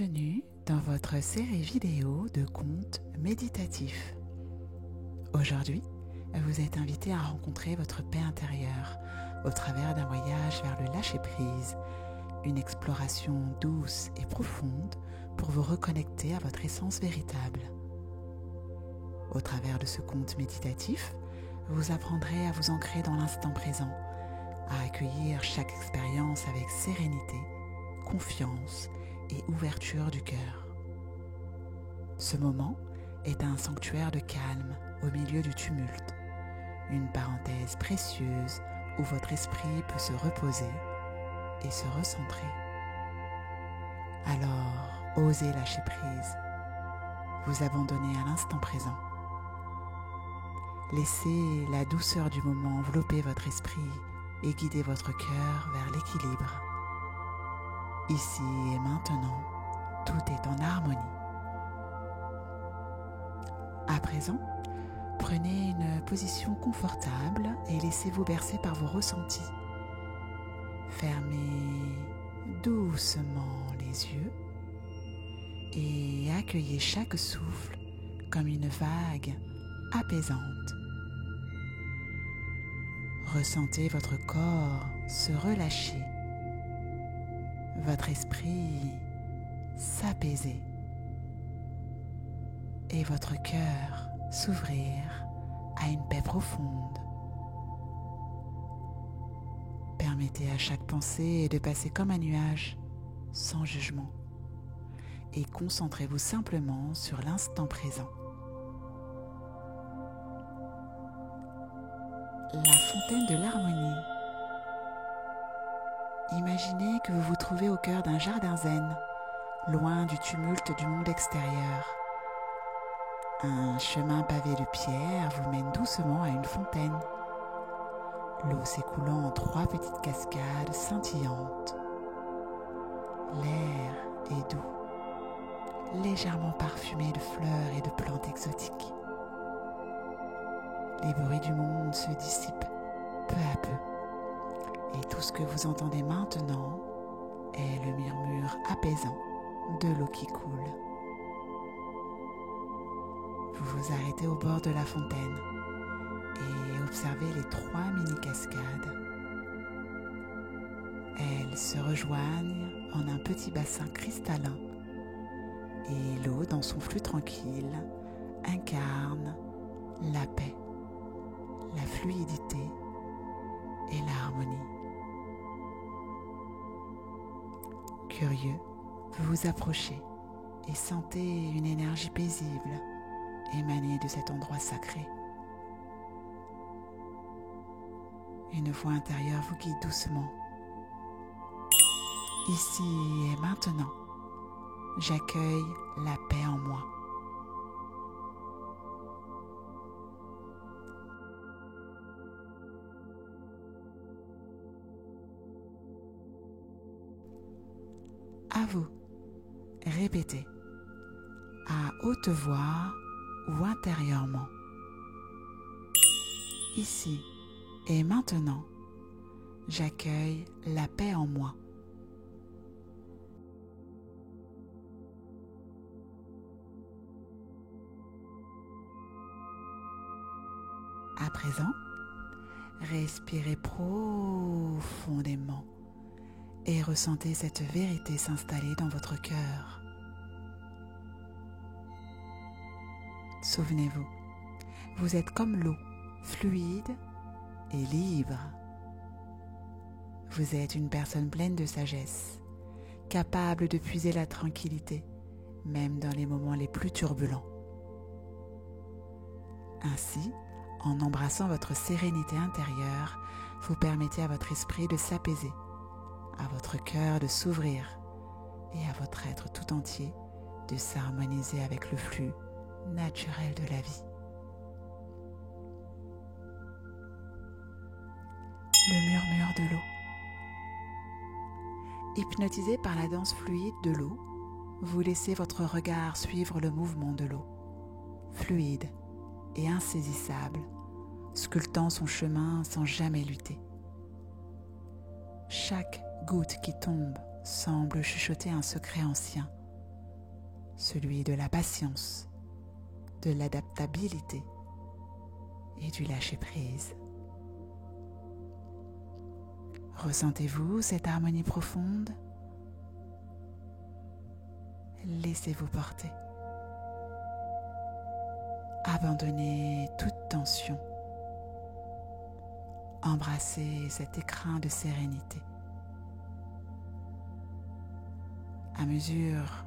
Bienvenue dans votre série vidéo de contes méditatifs. Aujourd'hui, vous êtes invité à rencontrer votre paix intérieure au travers d'un voyage vers le lâcher-prise, une exploration douce et profonde pour vous reconnecter à votre essence véritable. Au travers de ce conte méditatif, vous apprendrez à vous ancrer dans l'instant présent, à accueillir chaque expérience avec sérénité, confiance et ouverture du cœur. Ce moment est un sanctuaire de calme au milieu du tumulte, une parenthèse précieuse où votre esprit peut se reposer et se recentrer. Alors, osez lâcher prise, vous abandonner à l'instant présent. Laissez la douceur du moment envelopper votre esprit et guider votre cœur vers l'équilibre. Ici et maintenant, tout est en harmonie. À présent, prenez une position confortable et laissez-vous bercer par vos ressentis. Fermez doucement les yeux et accueillez chaque souffle comme une vague apaisante. Ressentez votre corps se relâcher, votre esprit s'apaiser et votre cœur s'ouvrir à une paix profonde. Permettez à chaque pensée de passer comme un nuage, sans jugement, et concentrez-vous simplement sur l'instant présent. La fontaine de l'harmonie. Imaginez que vous vous trouvez au cœur d'un jardin zen, loin du tumulte du monde extérieur. Un chemin pavé de pierres vous mène doucement à une fontaine, l'eau s'écoulant en 3 petites cascades scintillantes. L'air est doux, légèrement parfumé de fleurs et de plantes exotiques. Les bruits du monde se dissipent peu à peu. Et tout ce que vous entendez maintenant est le murmure apaisant de l'eau qui coule. Vous vous arrêtez au bord de la fontaine et observez les 3 mini-cascades. Elles se rejoignent en un petit bassin cristallin et l'eau dans son flux tranquille incarne la paix, la fluidité et l'harmonie. Curieux, vous vous approchez et sentez une énergie paisible émaner de cet endroit sacré. Une voix intérieure vous guide doucement. Ici et maintenant, j'accueille la paix en moi. À vous, répétez, à haute voix ou intérieurement. Ici et maintenant, j'accueille la paix en moi. À présent, respirez profondément et ressentez cette vérité s'installer dans votre cœur. Souvenez-vous, vous êtes comme l'eau, fluide et libre. Vous êtes une personne pleine de sagesse, capable de puiser la tranquillité, même dans les moments les plus turbulents. Ainsi, en embrassant votre sérénité intérieure, vous permettez à votre esprit de s'apaiser, à votre cœur de s'ouvrir et à votre être tout entier de s'harmoniser avec le flux naturel de la vie. Le murmure de l'eau. Hypnotisé par la danse fluide de l'eau, vous laissez votre regard suivre le mouvement de l'eau, fluide et insaisissable, sculptant son chemin sans jamais lutter. Chaque goutte qui tombe semble chuchoter un secret ancien, celui de la patience, de l'adaptabilité et du lâcher-prise. Ressentez-vous cette harmonie profonde? Laissez-vous porter. Abandonnez toute tension. Embrassez cet écrin de sérénité. À mesure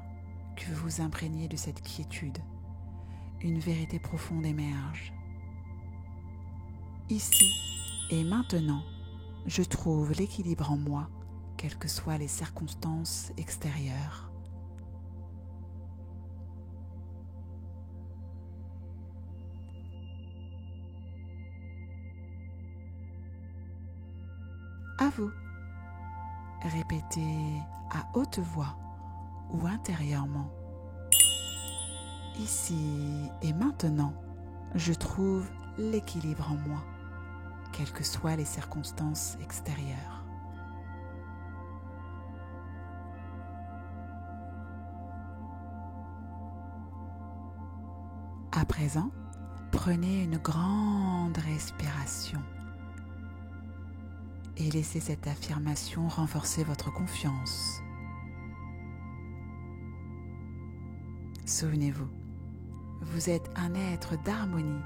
que vous vous imprégnez de cette quiétude, une vérité profonde émerge. Ici et maintenant, je trouve l'équilibre en moi, quelles que soient les circonstances extérieures. À vous. Répétez à haute voix ou intérieurement. Ici et maintenant, je trouve l'équilibre en moi, quelles que soient les circonstances extérieures. À présent, prenez une grande respiration et laissez cette affirmation renforcer votre confiance. Souvenez-vous, vous êtes un être d'harmonie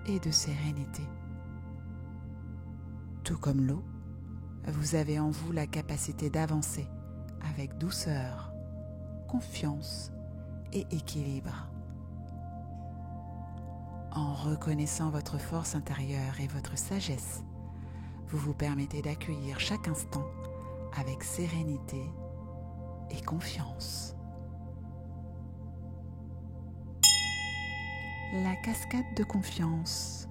et de sérénité. Tout comme l'eau, vous avez en vous la capacité d'avancer avec douceur, confiance et équilibre. En reconnaissant votre force intérieure et votre sagesse, vous vous permettez d'accueillir chaque instant avec sérénité et confiance. La cascade de confiance.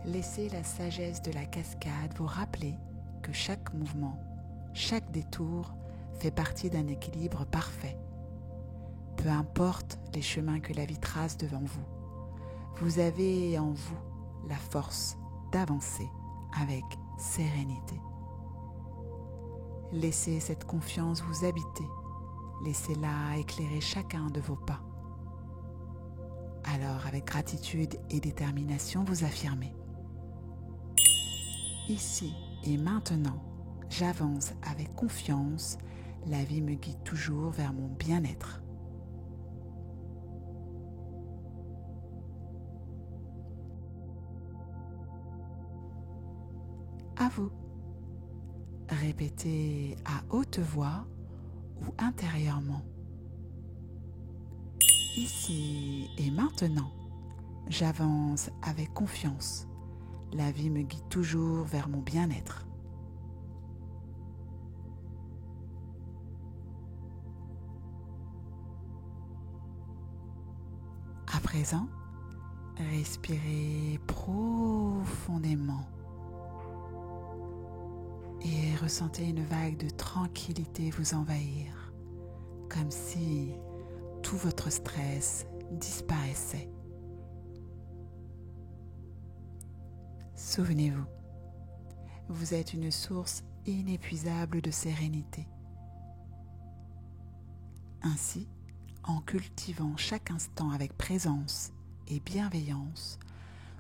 Laissez la sagesse de la cascade vous rappeler que chaque mouvement, chaque détour fait partie d'un équilibre parfait. Peu importe les chemins que la vie trace devant vous, vous avez en vous la force d'avancer avec sérénité. Laissez cette confiance vous habiter, laissez-la éclairer chacun de vos pas. Alors, avec gratitude et détermination, vous affirmez: ici et maintenant, j'avance avec confiance, la vie me guide toujours vers mon bien-être. À vous. Répétez à haute voix ou intérieurement. Ici et maintenant, j'avance avec confiance. La vie me guide toujours vers mon bien-être. À présent, respirez profondément et ressentez une vague de tranquillité vous envahir, comme si tout votre stress disparaissait. Souvenez-vous, vous êtes une source inépuisable de sérénité. Ainsi, en cultivant chaque instant avec présence et bienveillance,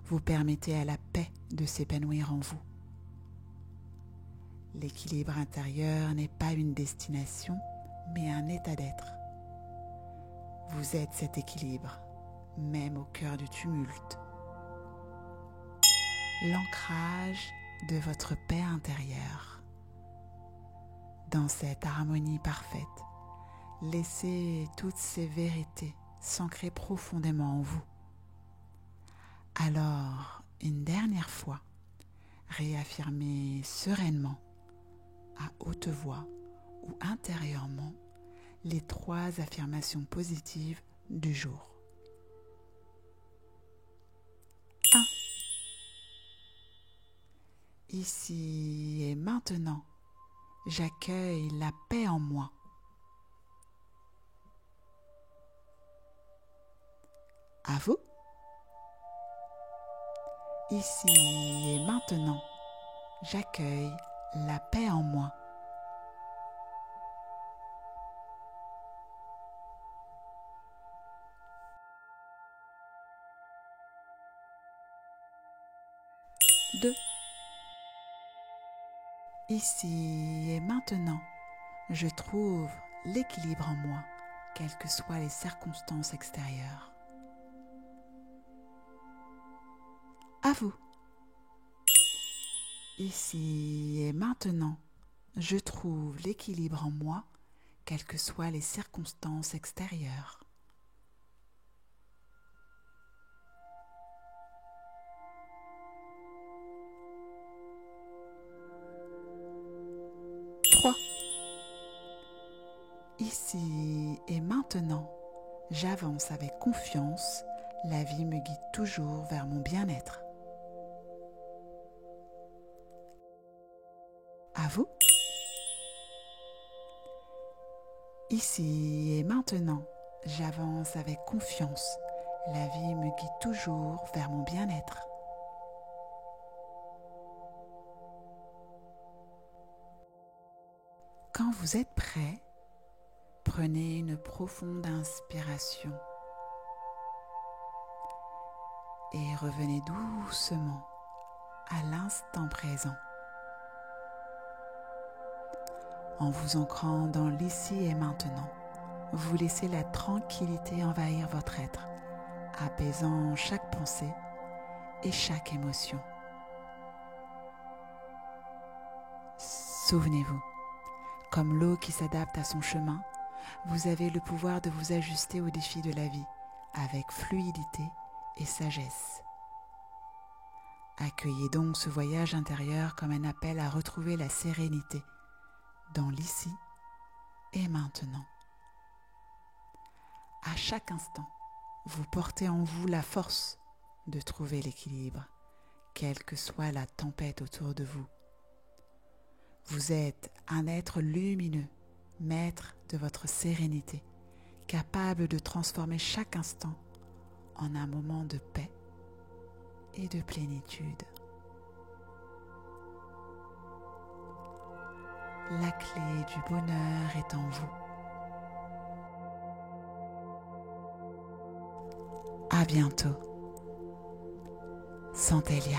vous permettez à la paix de s'épanouir en vous. L'équilibre intérieur n'est pas une destination, mais un état d'être. Vous êtes cet équilibre, même au cœur du tumulte. L'ancrage de votre paix intérieure. Dans cette harmonie parfaite, laissez toutes ces vérités s'ancrer profondément en vous. Alors, une dernière fois, réaffirmez sereinement, à haute voix ou intérieurement, les 3 affirmations positives du jour. 1. Ici et maintenant, j'accueille la paix en moi. À vous. Ici et maintenant, j'accueille la paix en moi. Ici et maintenant, je trouve l'équilibre en moi, quelles que soient les circonstances extérieures. À vous. Ici et maintenant, je trouve l'équilibre en moi, quelles que soient les circonstances extérieures. Trois. Ici et maintenant, j'avance avec confiance, la vie me guide toujours vers mon bien-être. À vous. Ici et maintenant, j'avance avec confiance, la vie me guide toujours vers mon bien-être. Quand vous êtes prêt, prenez une profonde inspiration et revenez doucement à l'instant présent. En vous ancrant dans l'ici et maintenant, vous laissez la tranquillité envahir votre être, apaisant chaque pensée et chaque émotion. Souvenez-vous, comme l'eau qui s'adapte à son chemin, vous avez le pouvoir de vous ajuster aux défis de la vie avec fluidité et sagesse. Accueillez donc ce voyage intérieur comme un appel à retrouver la sérénité dans l'ici et maintenant. À chaque instant, vous portez en vous la force de trouver l'équilibre, quelle que soit la tempête autour de vous. Vous êtes un être lumineux, maître de votre sérénité, capable de transformer chaque instant en un moment de paix et de plénitude. La clé du bonheur est en vous. À bientôt. Santelia.